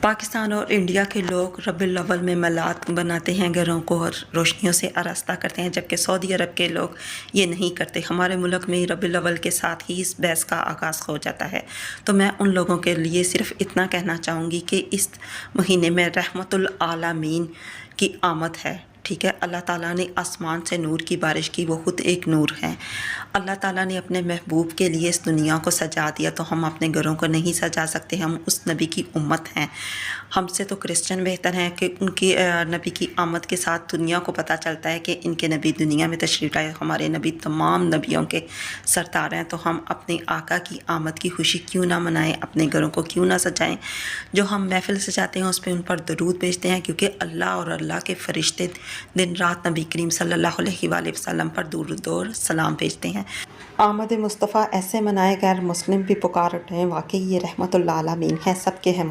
پاکستان اور انڈیا کے لوگ ربیع الاول میں میلاد مناتے ہیں، گھروں کو اور روشنیوں سے آراستہ کرتے ہیں، جبکہ سعودی عرب کے لوگ یہ نہیں کرتے۔ ہمارے ملک میں ربیع الاول کے ساتھ ہی اس بحث کا آغاز ہو جاتا ہے۔ تو میں ان لوگوں کے لیے صرف اتنا کہنا چاہوں گی کہ اس مہینے میں رحمت العالمین کی آمد ہے، ٹھیک ہے۔ اللہ تعالیٰ نے آسمان سے نور کی بارش کی، وہ خود ایک نور ہے۔ اللہ تعالیٰ نے اپنے محبوب کے لیے اس دنیا کو سجا دیا، تو ہم اپنے گھروں کو نہیں سجا سکتے؟ ہم اس نبی کی امت ہیں، ہم سے تو کرسچن بہتر ہیں کہ ان کی نبی کی آمد کے ساتھ دنیا کو پتہ چلتا ہے کہ ان کے نبی دنیا میں تشریف لائے۔ ہمارے نبی تمام نبیوں کے سردار ہیں، تو ہم اپنے آقا کی آمد کی خوشی کیوں نہ منائیں، اپنے گھروں کو کیوں نہ سجائیں؟ جو ہم محفل سجاتے ہیں اس پہ ان پر درود بھیجتے ہیں، کیونکہ اللہ اور اللہ کے فرشتے دن رات نبی کریم صلی اللہ علیہ وآلہ وسلم پر درود اور سلام بھیجتے ہیں۔ آمد مصطفیٰ ایسے منائے غیر مسلم بھی پکار اٹھے، واقعی یہ رحمت العالمین ہے، سب کے ہیں۔